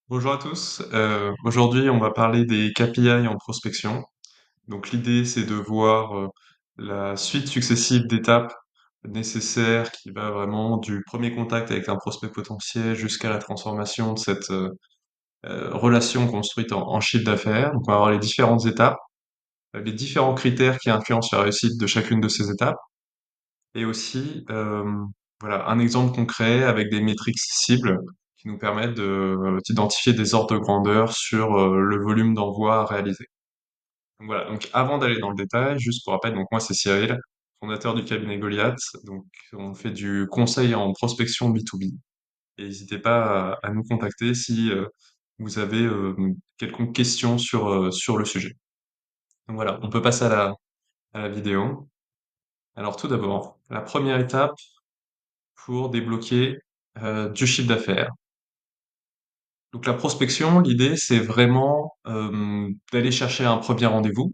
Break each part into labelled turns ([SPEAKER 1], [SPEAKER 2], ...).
[SPEAKER 1] Bonjour à tous. Aujourd'hui, on va parler des KPI en prospection. Donc, l'idée, c'est de voir la suite successive d'étapes nécessaires qui va vraiment du premier contact avec un prospect potentiel jusqu'à la transformation de cette relation construite en chiffre d'affaires. Donc, on va avoir les différentes étapes, les différents critères qui influencent la réussite de chacune de ces étapes, et aussi voilà, un exemple concret avec des métriques cibles qui nous permettent d'identifier des ordres de grandeur sur le volume d'envoi à réaliser. Donc voilà, donc avant d'aller dans le détail, juste pour rappel, donc moi c'est Cyril, fondateur du cabinet Goliath, donc on fait du conseil en prospection B2B, et n'hésitez pas à nous contacter si vous avez quelconque question sur le sujet. Donc voilà, on peut passer à la vidéo. Alors tout d'abord, la première étape, pour débloquer du chiffre d'affaires. Donc la prospection, l'idée, c'est vraiment d'aller chercher un premier rendez-vous.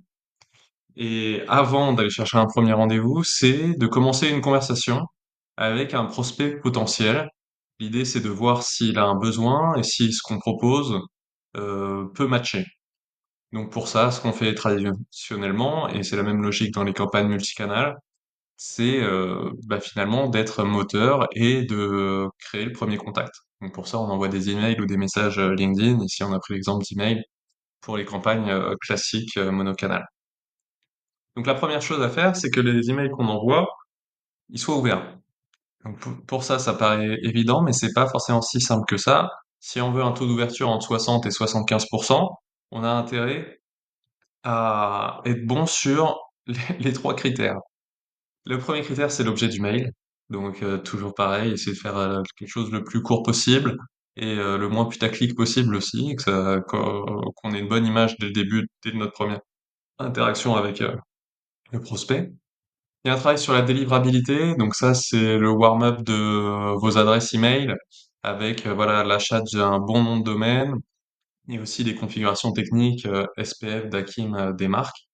[SPEAKER 1] Et avant d'aller chercher un premier rendez-vous, c'est de commencer une conversation avec un prospect potentiel. L'idée, c'est de voir s'il a un besoin et si ce qu'on propose peut matcher. Donc pour ça, ce qu'on fait traditionnellement, et c'est la même logique dans les campagnes multicanales, c'est finalement d'être moteur et de créer le premier contact. Donc pour ça, on envoie des emails ou des messages LinkedIn. Ici, on a pris l'exemple d'email pour les campagnes classiques monocanal. Donc la première chose à faire, c'est que les emails qu'on envoie, ils soient ouverts. Donc pour ça, ça paraît évident, mais c'est pas forcément si simple que ça. Si on veut un taux d'ouverture entre 60 et 75%, on a intérêt à être bon sur les trois critères. Le premier critère, c'est l'objet du mail. Donc toujours pareil, essayer de faire quelque chose le plus court possible et le moins putaclic possible aussi, qu'on ait une bonne image dès le début, dès notre première interaction avec le prospect. Il y a un travail sur la délivrabilité, donc ça c'est le warm-up de vos adresses email avec voilà l'achat d'un bon nom de domaine et aussi des configurations techniques SPF, DAKIM des marques.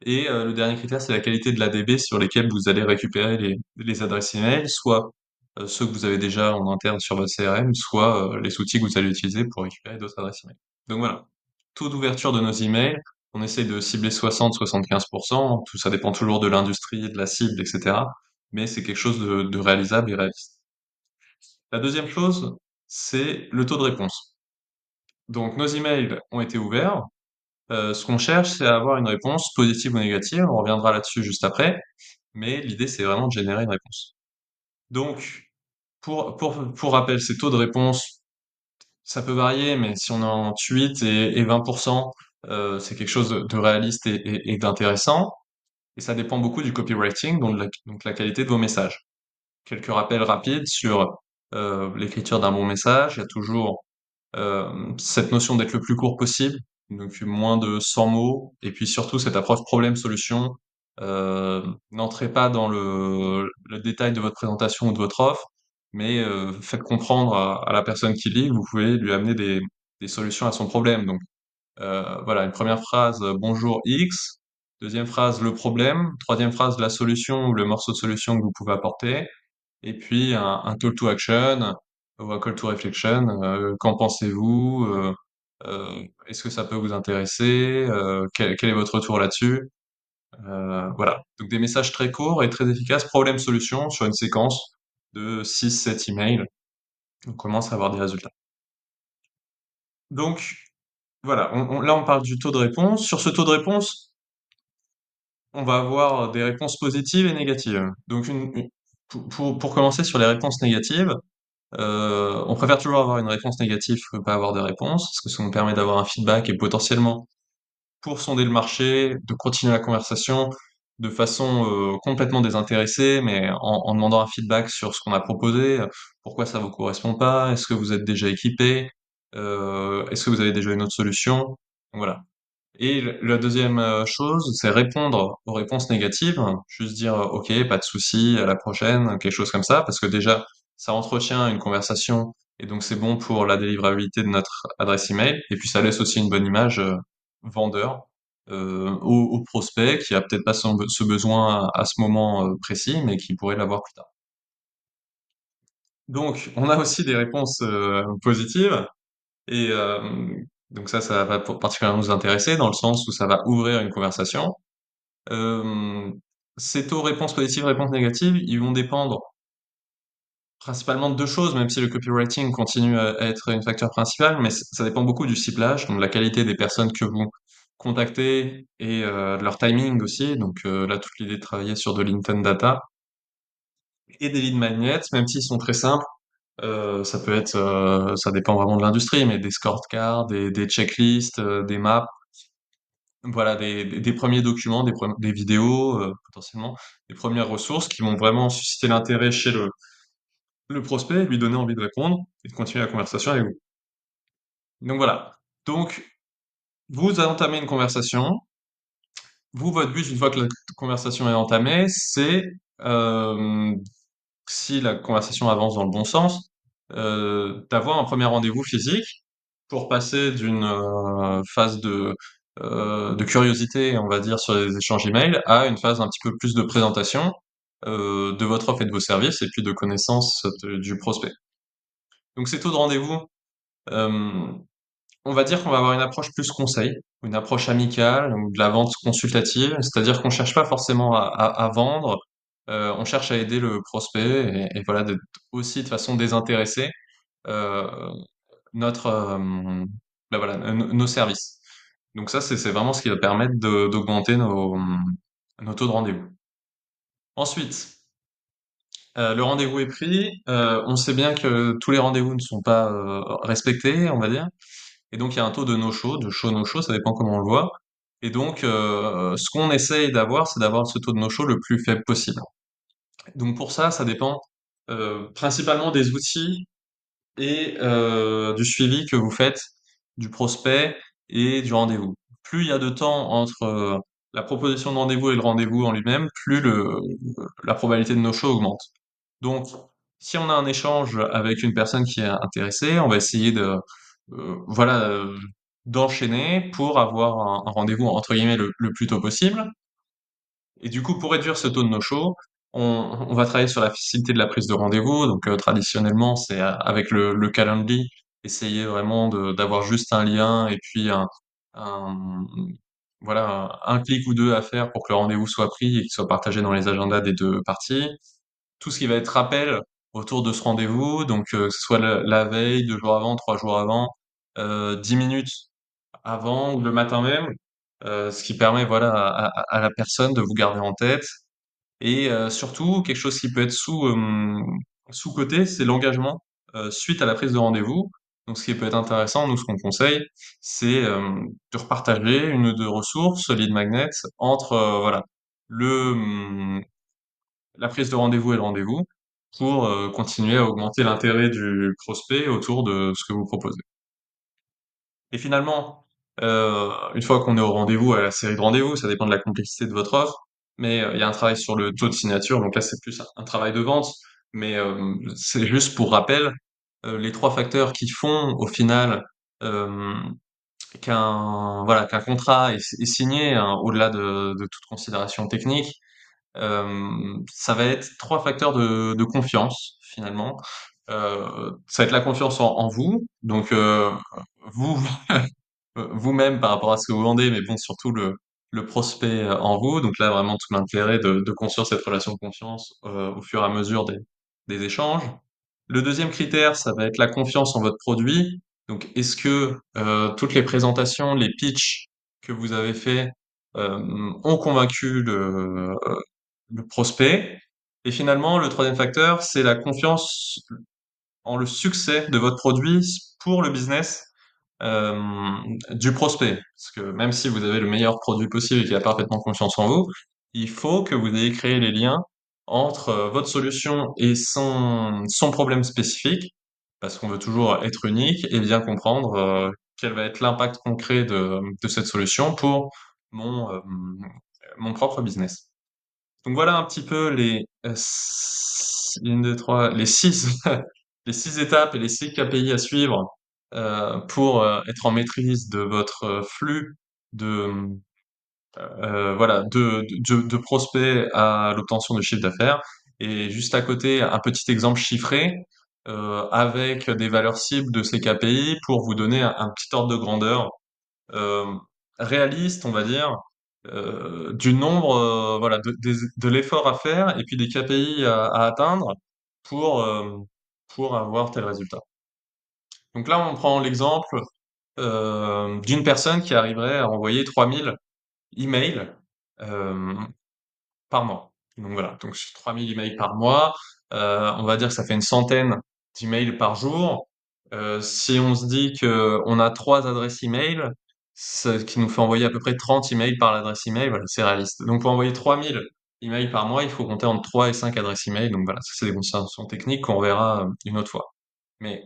[SPEAKER 1] Et le dernier critère, c'est la qualité de l'ADB sur lesquels vous allez récupérer les adresses email, soit ceux que vous avez déjà en interne sur votre CRM, soit les outils que vous allez utiliser pour récupérer d'autres adresses email. Donc voilà, taux d'ouverture de nos emails, on essaie de cibler 60-75%, tout ça dépend toujours de l'industrie, de la cible, etc. Mais c'est quelque chose de réalisable et réaliste. La deuxième chose, c'est le taux de réponse. Donc nos emails ont été ouverts, ce qu'on cherche, c'est à avoir une réponse positive ou négative. On reviendra là-dessus juste après, mais l'idée, c'est vraiment de générer une réponse. Donc, pour rappel, ces taux de réponse, ça peut varier, mais si on est entre 8 et 20%, c'est quelque chose de réaliste et d'intéressant. Et ça dépend beaucoup du copywriting, donc la qualité de vos messages. Quelques rappels rapides sur l'écriture d'un bon message. Il y a toujours cette notion d'être le plus court possible, donc moins de 100 mots, et puis surtout cette approche problème-solution. N'entrez pas dans le détail de votre présentation ou de votre offre, mais faites comprendre à la personne qui lit que vous pouvez lui amener des solutions à son problème. Donc voilà, une première phrase, bonjour X, deuxième phrase, le problème, troisième phrase, la solution ou le morceau de solution que vous pouvez apporter, et puis un call to action ou un call to reflection. Qu'en pensez-vous? Est-ce que ça peut vous intéresser? Quel est votre retour là-dessus? Voilà. Donc des messages très courts et très efficaces, problème-solution sur une séquence de 6-7 emails. On commence à avoir des résultats. Donc voilà, là on parle du taux de réponse. Sur ce taux de réponse, on va avoir des réponses positives et négatives. Donc pour commencer sur les réponses négatives, on préfère toujours avoir une réponse négative que pas avoir de réponse, parce que ça nous permet d'avoir un feedback et potentiellement, pour sonder le marché, de continuer la conversation de façon complètement désintéressée, mais en demandant un feedback sur ce qu'on a proposé, pourquoi ça vous correspond pas, est-ce que vous êtes déjà équipé, est-ce que vous avez déjà une autre solution, voilà. Et la deuxième chose, c'est répondre aux réponses négatives, juste dire OK, pas de souci, à la prochaine, quelque chose comme ça, parce que déjà, ça entretient une conversation et donc c'est bon pour la délivrabilité de notre adresse email. Et puis ça laisse aussi une bonne image vendeur au prospect qui a peut-être pas ce besoin à ce moment précis, mais qui pourrait l'avoir plus tard. Donc, on a aussi des réponses positives. Et donc ça va particulièrement nous intéresser dans le sens où ça va ouvrir une conversation. Euh, Ces taux réponse positive, réponse négative, ils vont dépendre principalement de deux choses, même si le copywriting continue à être une facteur principal, mais ça dépend beaucoup du ciblage, donc de la qualité des personnes que vous contactez et de leur timing aussi. Donc là, toute l'idée de travailler sur de l'intent data et des lead magnets, même s'ils sont très simples. Ça peut être, ça dépend vraiment de l'industrie, mais des scorecards, des checklists, des maps, voilà, des premiers documents, des vidéos, potentiellement, des premières ressources qui vont vraiment susciter l'intérêt chez le prospect, et lui donner envie de répondre et de continuer la conversation avec vous. Donc voilà. Donc, vous entamez une conversation. Vous, votre but, une fois que la conversation est entamée, c'est, euh, si la conversation avance dans le bon sens, d'avoir un premier rendez-vous physique pour passer d'une phase de curiosité, on va dire, sur les échanges email, à une phase un petit peu plus de présentation de votre offre et de vos services, et puis de connaissance du prospect. Donc ces taux de rendez-vous, euh, on va dire qu'on va avoir une approche plus conseil, une approche amicale ou de la vente consultative, c'est-à-dire qu'on cherche pas forcément à vendre, on cherche à aider le prospect et voilà, aussi de façon désintéressée euh, notre, ben voilà, nos services. Donc ça, c'est vraiment ce qui va permettre d'augmenter nos taux de rendez-vous. Ensuite, le rendez-vous est pris. On sait bien que tous les rendez-vous ne sont pas respectés, on va dire. Et donc, il y a un taux de no-show, de show no-show, ça dépend comment on le voit. Et donc, ce qu'on essaye d'avoir, c'est d'avoir ce taux de no-show le plus faible possible. Donc, pour ça, ça dépend principalement des outils et du suivi que vous faites du prospect et du rendez-vous. Plus il y a de temps entre la proposition de rendez-vous et le rendez-vous en lui-même, plus la probabilité de no-show augmente. Donc, si on a un échange avec une personne qui est intéressée, on va essayer voilà, d'enchaîner pour avoir un rendez-vous entre guillemets le plus tôt possible. Et du coup, pour réduire ce taux de no-show, on va travailler sur la facilité de la prise de rendez-vous. Donc, traditionnellement, c'est avec le Calendly, essayer vraiment d'avoir juste un lien et puis un- voilà, un clic ou deux à faire pour que le rendez-vous soit pris et qu'il soit partagé dans les agendas des deux parties. Tout ce qui va être rappel autour de ce rendez-vous, donc que ce soit la veille, 2 jours avant, 3 jours avant, 10 minutes avant ou le matin même, ce qui permet voilà à la personne de vous garder en tête et surtout quelque chose qui peut être sous-coté, c'est l'engagement suite à la prise de rendez-vous. Donc ce qui peut être intéressant, nous ce qu'on conseille, c'est de repartager une ou deux ressources, lead magnets, entre voilà le la prise de rendez-vous et le rendez-vous pour continuer à augmenter l'intérêt du prospect autour de ce que vous proposez. Et finalement, une fois qu'on est au rendez-vous, à la série de rendez-vous, ça dépend de la complexité de votre offre, mais il y a un travail sur le taux de signature, donc là c'est plus un travail de vente, mais c'est juste pour rappel, les trois facteurs qui font au final euh, qu'un contrat est signé, hein, au-delà de toute considération technique, ça va être trois facteurs de confiance finalement. Ça va être la confiance en vous, donc vous vous-même par rapport à ce que vous vendez, mais bon, surtout le prospect en vous. Donc là, vraiment tout l'intérêt de construire cette relation de confiance au fur et à mesure des échanges. Le deuxième critère, ça va être la confiance en votre produit. Donc, est-ce que toutes les présentations, les pitchs que vous avez faits ont convaincu le prospect? Et finalement, le troisième facteur, c'est la confiance en le succès de votre produit pour le business euh, du prospect. Parce que même si vous avez le meilleur produit possible et qu'il a parfaitement confiance en vous, il faut que vous ayez créé les liens entre votre solution et son problème spécifique, parce qu'on veut toujours être unique et bien comprendre quel va être l'impact concret de cette solution pour mon propre business. Donc voilà un petit peu une, deux, trois, les six, les 6 étapes et les 6 KPI à suivre pour être en maîtrise de votre flux de, voilà, de prospects à l'obtention de chiffre d'affaires. Et juste à côté, un petit exemple chiffré. avec des valeurs cibles de ces KPI pour vous donner un petit ordre de grandeur euh, réaliste, on va dire, du nombre, voilà, de l'effort à faire et puis des KPI à atteindre pour, euh, pour avoir tel résultat. Donc là, on prend l'exemple d'une personne qui arriverait à envoyer 3000 emails euh, par mois. Donc voilà, donc sur 3000 emails par mois, on va dire que ça fait une centaine d'emails par jour. Si on se dit que on a trois adresses email, ce qui nous fait envoyer à peu près 30 emails par l'adresse email, voilà, c'est réaliste. Donc pour envoyer 3000 emails par mois, il faut compter entre 3 et 5 adresses email. Donc voilà, ça c'est des considérations techniques qu'on verra une autre fois. Mais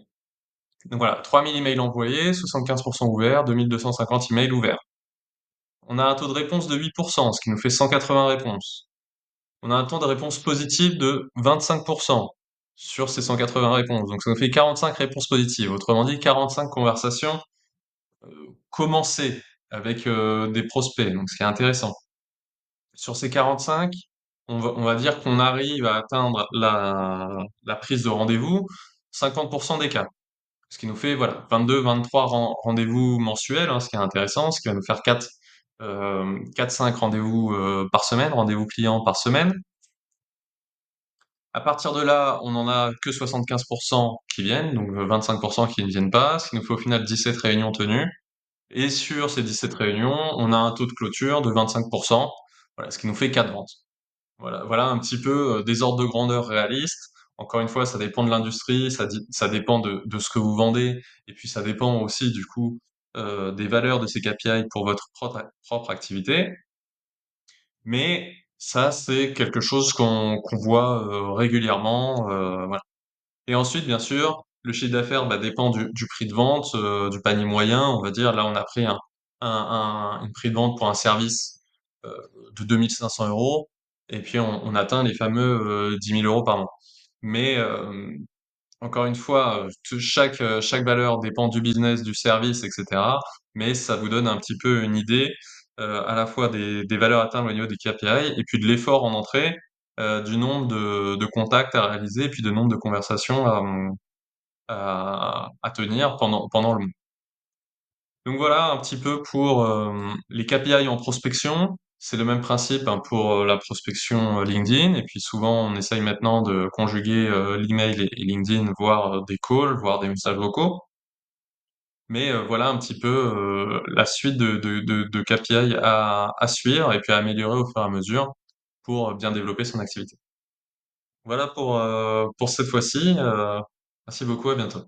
[SPEAKER 1] donc voilà, 3000 emails envoyés, 75% ouverts, 2250 emails ouverts. On a un taux de réponse de 8%, ce qui nous fait 180 réponses. On a un taux de réponse positive de 25% sur ces 180 réponses. Donc ça nous fait 45 réponses positives. Autrement dit, 45 conversations commencées avec des prospects. Donc ce qui est intéressant. Sur ces 45, on va dire qu'on arrive à atteindre la prise de rendez-vous 50% des cas. Ce qui nous fait voilà 22, 23 rendez-vous mensuels, hein, ce qui est intéressant, ce qui va nous faire 4-5 rendez-vous par semaine, rendez-vous clients par semaine. À partir de là, on n'en a que 75% qui viennent, donc 25% qui ne viennent pas, ce qui nous fait au final 17 réunions tenues. Et sur ces 17 réunions, on a un taux de clôture de 25%, voilà, ce qui nous fait 4 ventes. Voilà, voilà un petit peu des ordres de grandeur réalistes. Encore une fois, ça dépend de l'industrie, ça dépend de ce que vous vendez, et puis ça dépend aussi du coup des valeurs de ces KPI pour votre propre activité. Mais ça, c'est quelque chose qu'on voit régulièrement. Voilà. Et ensuite, bien sûr, le chiffre d'affaires dépend du prix de vente, du panier moyen. On va dire, là, on a pris une prix de vente pour un service euh, de 2500 euros, et puis on atteint les fameux 10 000 euros par mois. Mais encore une fois, chaque valeur dépend du business, du service, etc. Mais ça vous donne un petit peu une idée à la fois des valeurs atteintes au niveau des KPI et puis de l'effort en entrée, du nombre de contacts à réaliser et puis de nombre de conversations à tenir pendant le mois. Donc voilà un petit peu pour les KPI en prospection. C'est le même principe hein, pour la prospection LinkedIn. Et puis souvent, on essaye maintenant de conjuguer l'email et LinkedIn, voire des calls, voire des messages vocaux. Mais voilà un petit peu la suite de KPI à suivre et puis à améliorer au fur et à mesure pour bien développer son activité. Voilà pour cette fois-ci. Merci beaucoup, à bientôt.